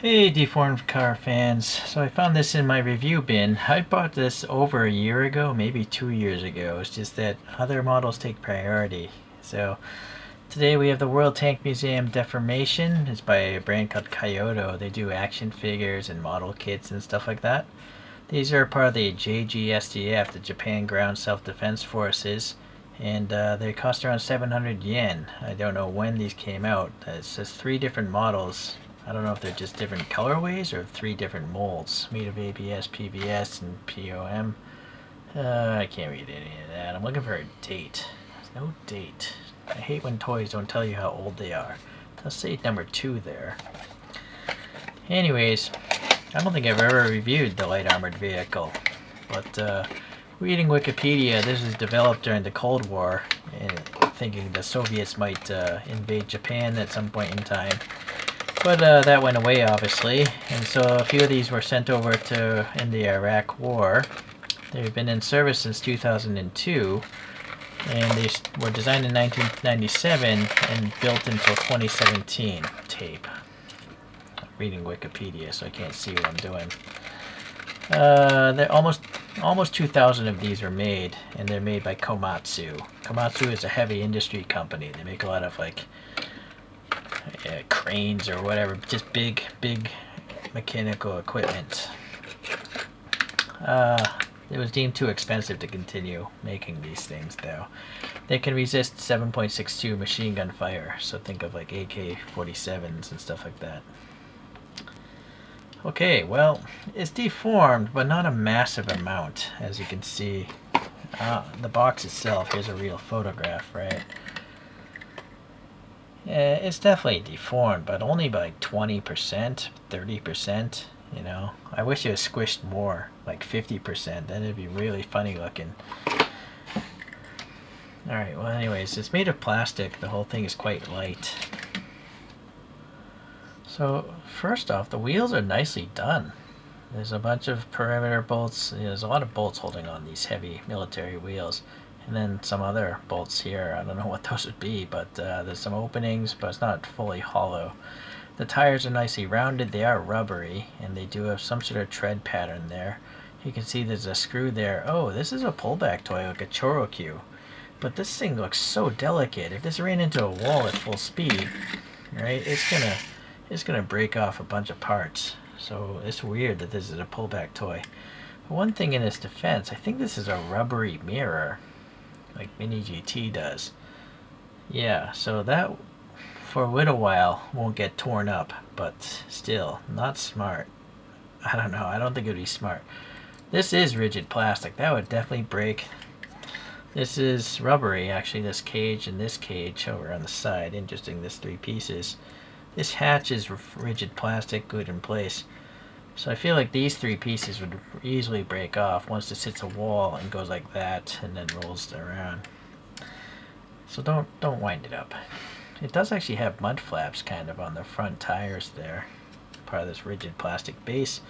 Hey deformed car fans, so I found this in my review bin. I bought this over a year ago, maybe 2 years ago. It's just that other models take priority. So today we have the World Tank Museum Defomation. It's by a brand called Kaiyodo. They do action figures and model kits and stuff like that. These are part of the JGSDF, the Japan Ground Self-Defense Forces, and they cost around 700 yen. I don't know when these came out. It says 3 different models. I don't know if they're just different colorways or 3 different molds made of ABS, PBS, and POM. I can't read any of that. I'm looking for a date. There's no date. I hate when toys don't tell you how old they are. Let's say number 2 there. Anyways, I don't think I've ever reviewed the light armored vehicle, but reading Wikipedia, this was developed during the Cold War, and thinking the Soviets might invade Japan at some point in time. But that went away, obviously, and so a few of these were sent over to in the Iraq War. They've been in service since 2002, and they were designed in 1997 and built until 2017. Tape. I'm reading Wikipedia, so I can't see what I'm doing. They're almost 2,000 of these are made, and they're made by Komatsu. Komatsu is a heavy industry company. They make a lot of like cranes or whatever, just big mechanical equipment. It was deemed too expensive to continue making these things, though. They can resist 7.62 machine gun fire, so think of like AK-47s and stuff like that. Okay, well, it's deformed, but not a massive amount, as you can see. The box itself, here's a real photograph, right? Yeah, it's definitely deformed, but only by 20%, 30%, you know. I wish it was squished more, like 50%, then it'd be really funny looking. Alright, well anyways, it's made of plastic. The whole thing is quite light. So, first off, the wheels are nicely done. There's a bunch of perimeter bolts. There's a lot of bolts holding on these heavy military wheels. And then some other bolts here. I don't know what those would be, but there's some openings, but it's not fully hollow. The tires are nicely rounded. They are rubbery, and they do have some sort of tread pattern there. You can see there's a screw there. Oh, this is a pullback toy, like a ChoroQ. But this thing looks so delicate. If this ran into a wall at full speed, right, it's gonna break off a bunch of parts. So it's weird that this is a pullback toy. But one thing in its defense, I think this is a rubbery mirror, like Mini GT does. Yeah, so that for a little while won't get torn up, but still, not smart. I don't know, I don't think it would be smart. This is rigid plastic, that would definitely break. This is rubbery, actually, this cage and this cage over on the side. Interesting, this 3 pieces. This hatch is rigid plastic, good in place. So I feel like these 3 pieces would easily break off once this hits a wall and goes like that and then rolls around. So don't wind it up. It does actually have mud flaps kind of on the front tires there. Part of this rigid plastic base.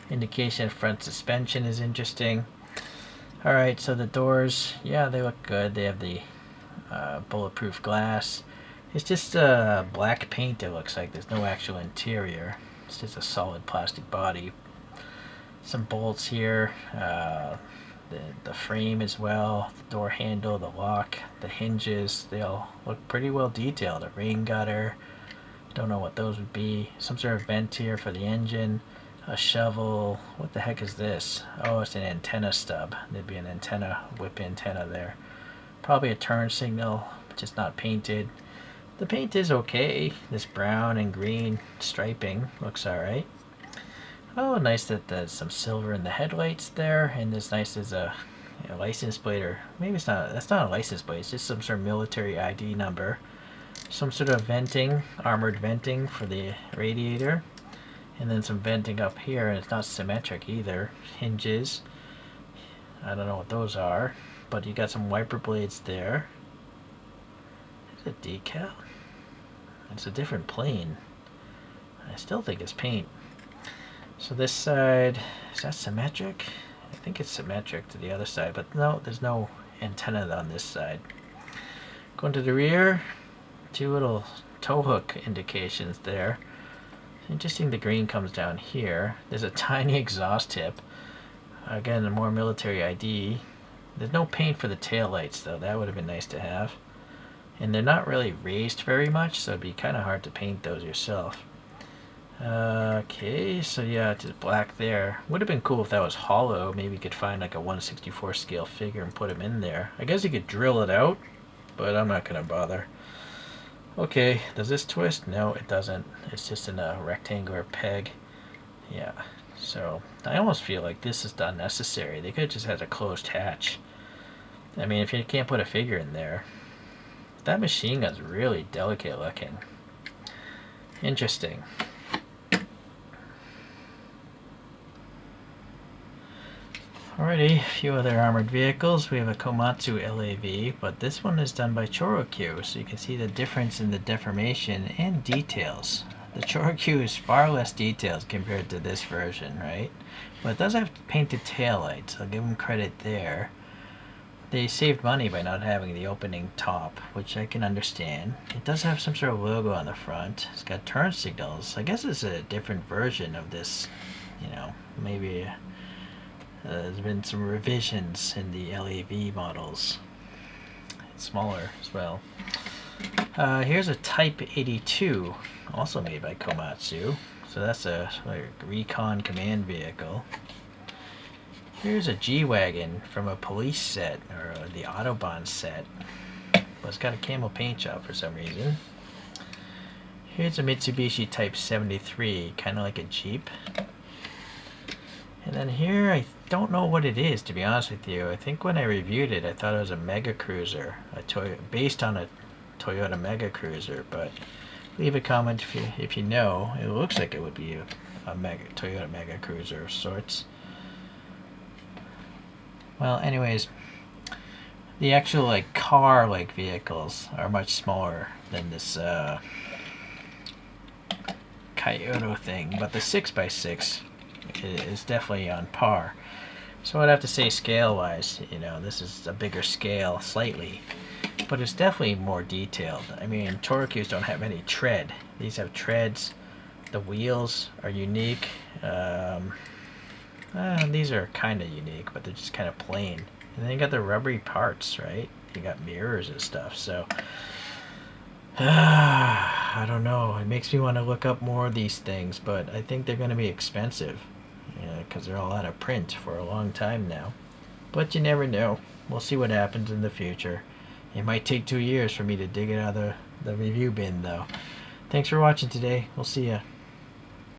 Indication of front suspension is interesting. Alright, so the doors, yeah, they look good. They have the bulletproof glass. It's just black paint, it looks like. There's no actual interior. It's just a solid plastic body. Some bolts here. The frame as well. The door handle, the lock, the hinges. They all look pretty well detailed. A rain gutter. Don't know what those would be. Some sort of vent here for the engine. A shovel. What the heck is this? Oh, it's an antenna stub. There'd be an antenna, whip antenna there. Probably a turn signal, just not painted. The paint is okay. This brown and green striping looks alright. Oh, nice that there's some silver in the headlights there, and it's nice as a license plate, or maybe it's not. That's not a license plate. It's just some sort of military ID number. Some sort of venting, armored venting for the radiator, and then some venting up here, and it's not symmetric either. Hinges. I don't know what those are, but you got some wiper blades there. Is it decal? It's a different plane. I still think it's paint. So this side, is that symmetric? I think it's symmetric to the other side, but no, there's no antenna on this side. Going to the rear, 2 little tow hook indications there. Interesting, the green comes down here. There's a tiny exhaust tip. Again, a more military ID. There's no paint for the tail lights though. That would have been nice to have. And they're not really raised very much, so it'd be kind of hard to paint those yourself. Okay, so yeah, just black there. Would have been cool if that was hollow. Maybe you could find like a 1/64 scale figure and put him in there. I guess you could drill it out, but I'm not gonna bother. Okay, does this twist? No, it doesn't. It's just in a rectangular peg. Yeah, so I almost feel like this is unnecessary. They could have just had a closed hatch. I mean, if you can't put a figure in there. That machine gun's really delicate looking. Interesting. Alrighty, a few other armored vehicles. We have a Komatsu LAV, but this one is done by ChoroQ, so you can see the difference in the deformation and details. The ChoroQ is far less detailed compared to this version, right? But it does have painted taillights. I'll give them credit there. They saved money by not having the opening top, which I can understand. It does have some sort of logo on the front. It's got turn signals. I guess it's a different version of this, you know, maybe there's been some revisions in the LAV models. It's smaller as well. Here's a Type 82, also made by Komatsu. So that's a like, recon command vehicle. Here's a G-Wagon from a police set, or the Autobahn set. But it's got a camo paint job for some reason. Here's a Mitsubishi Type 73, kind of like a Jeep. And then here, I don't know what it is, to be honest with you. I think when I reviewed it, I thought it was a Mega Cruiser, based on a Toyota Mega Cruiser. But leave a comment if you know. It looks like it would be a Toyota Mega Cruiser of sorts. Well, anyways, the actual like car-like vehicles are much smaller than this Kaiyodo thing, but the 6x6 is definitely on par. So I'd have to say scale-wise, you know, this is a bigger scale slightly, but it's definitely more detailed. I mean, ChoroQs don't have any tread. These have treads. The wheels are unique. These are kind of unique, but they're just kind of plain. And then you got the rubbery parts, right? You got mirrors and stuff, so I don't know. It makes me want to look up more of these things, but I think they're going to be expensive, because they're all out of print for a long time now. But you never know. We'll see what happens in the future. It might take 2 years for me to dig it out of the review bin, though. Thanks for watching today. We'll see ya.